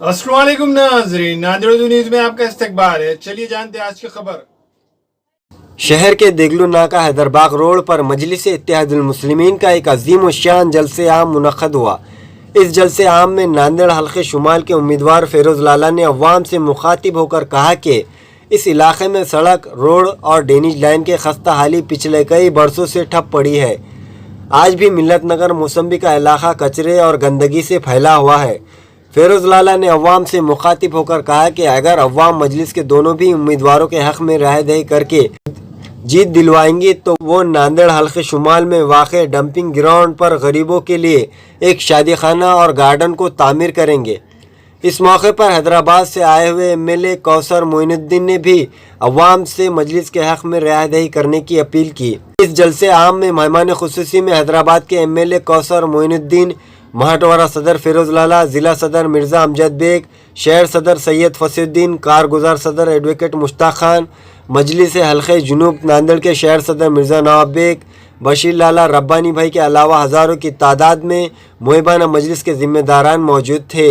अस्सलाम वालेकुम नाज़रीन, नादिर न्यूज़ में आपका इस्तकबाल है। चलिए जानते हैं आज की खबर। शहर के देगलू नाका हैदरबाग रोड पर मजलिस इत्तेहादुल मुस्लिमीन का एक अजीम शान जलसे आम मुनक़्क़द हुआ। इस जलसे आम में नांदेड़ हल्के शुमाल के उम्मीदवार फेरोज़ लाला ने अवाम से मुखातिब होकर कहा कि इस इलाके में सड़क, रोड और ड्रेनेज लाइन के खस्ता हाली पिछले कई बरसों से ठप पड़ी है। आज भी मिल्लत नगर मौसम्बी का इलाका कचरे और गंदगी से फैला हुआ है। फेरोज़ लाला ने अवाम से मुखातिब होकर कहा कि अगर अवाम मजलिस के दोनों भी उम्मीदवारों के हक़ में रायदही करके जीत दिलवाएंगी तो वो नांदेड़ हल्के शुमाल में वाक़ डंपिंग ग्राउंड पर गरीबों के लिए एक शादी खाना और गार्डन को तामीर करेंगे। इस मौके पर हैदराबाद से आए हुए MLA कौसर मोइनुद्दीन ने भी अवाम से मजलिस के हक़ में रायदही करने की अपील की। इस जलसे आम में मेहमान खुसूसी में हैदराबाद के MLA कौसर मोइनुद्दीन, महाटवारा सदर फेरोज़ लाला, ज़िला सदर मिर्ज़ा अमजद बेग, शहर सदर सैयद फसीउद्दीन, कारगुजार सदर एडवोकेट मुश्ताक खान, मजलिस हल्के जुनूब नांदेड़ के शहर सदर मिर्ज़ा नवाब बेग, बशीर लाला, रब्बानी भाई के अलावा हज़ारों की तादाद में मुहिबाना मजलिस के ज़िम्मेदारान मौजूद थे।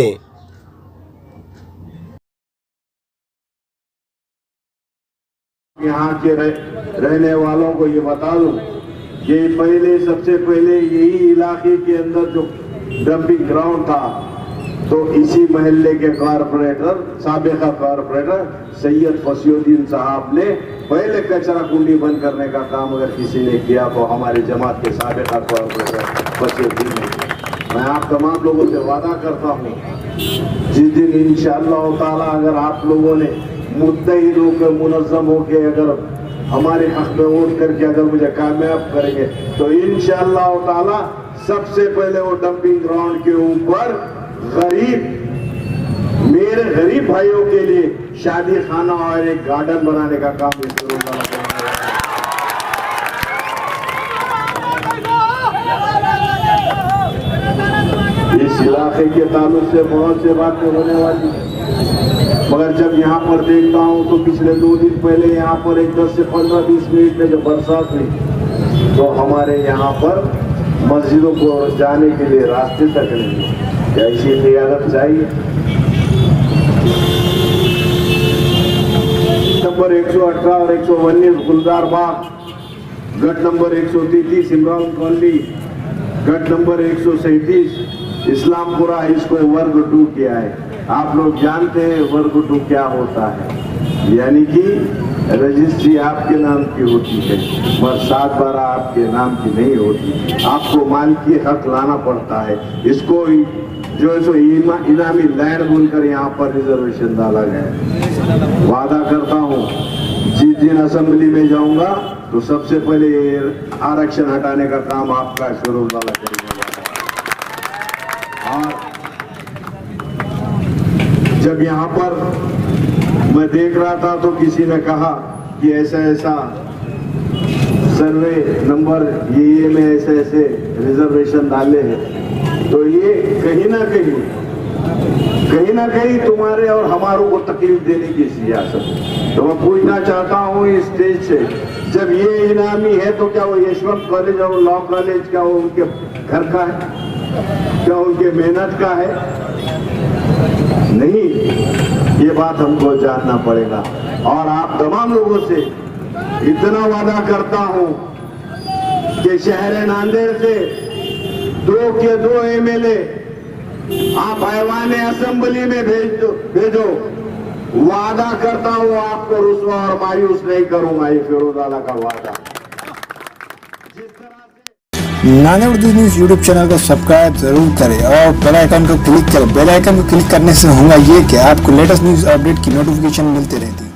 यहाँ के रहने वालों को ये बता दूं कि सबसे पहले यही इलाके के अंदर जो डंपिंग ग्राउंड था तो इसी महल्ले के कारपोरेटर, साबिका कारपोरेटर सैयद फसीउद्दीन साहब ने पहले कचरा कुंडी बंद करने का काम अगर किसी ने किया तो हमारी जमात के साबिका कारपोरेटर फसीउद्दीन ने। मैं आप तमाम लोगों से वादा करता हूँ जिस दिन इंशाअल्लाह ताला अगर आप लोगों ने मुत्तहिद होकर मुनज़्ज़म होकर अगर हमारे हक में वोट करके अगर मुझे कामयाब करेंगे तो इंशाअल्लाह ताला सबसे पहले वो डंपिंग ग्राउंड के ऊपर मेरे गरीब भाइयों के लिए शादी खाना और एक गार्डन बनाने का काम शुरू करेंगे। इस इलाके के ताल्लुक से बहुत से बातें होने वाली, मगर जब यहाँ पर देखता हूँ तो पिछले 2 दिन पहले यहाँ पर एक 10 से 15-20 मिनट में जब बरसात हुई तो हमारे यहाँ पर मस्जिदों को जाने के लिए रास्ते तक नहीं, ऐसी क़ियादत चाहिए। नंबर 118 और 119 गुलजार बाग, गट नंबर 133 इमरान कॉलोनी, गट नंबर 137 इस्लामपुरा, इसको वर्ग 2 किया है। आप लोग जानते हैं वर्ग 2 क्या होता है, यानी कि रजिस्ट्री आपके नाम की होती है मगर 7/12 आपके नाम की नहीं होती, आपको मालिकी हक लाना पड़ता है। इसको जो सो इनामी लैंड बोलकर यहाँ पर रिजर्वेशन डाला गया है। वादा करता हूँ जिस दिन असेंबली में जाऊंगा तो सबसे पहले आरक्षण हटाने का काम आपका शुरू वाला करेंगे। और जब यहाँ पर मैं देख रहा था तो किसी ने कहा कि ऐसा ऐसा सर्वे नंबर ये में ऐसे ऐसे रिजर्वेशन डाले हैं, तो ये कहीं ना कहीं तुम्हारे और हमारों को तकलीफ देने की सियासत। तो मैं पूछना चाहता हूँ इस स्टेज से, जब ये इनामी है तो क्या वो यशवंत कॉलेज और लॉ कॉलेज क्या वो उनके घर का है, क्या उनके मेहनत का है? नहीं, ये बात हमको जानना पड़ेगा। और आप तमाम लोगों से इतना वादा करता हूं कि शहर नांदेड़ से 2 के 2 MLA आप ऐवान असेंबली में भेजो। वादा करता हूं आपको रुसवा और मायूस नहीं करूंगा, ये फेरोज़ लाला का वादा। नांदेड़ न्यूज़ यूट्यूब चैनल को सब्सक्राइब जरूर करें और बेल आइकन को क्लिक करें। बेल आइकन को क्लिक करने से होगा ये कि आपको लेटेस्ट न्यूज़ अपडेट की नोटिफिकेशन मिलती रहती है।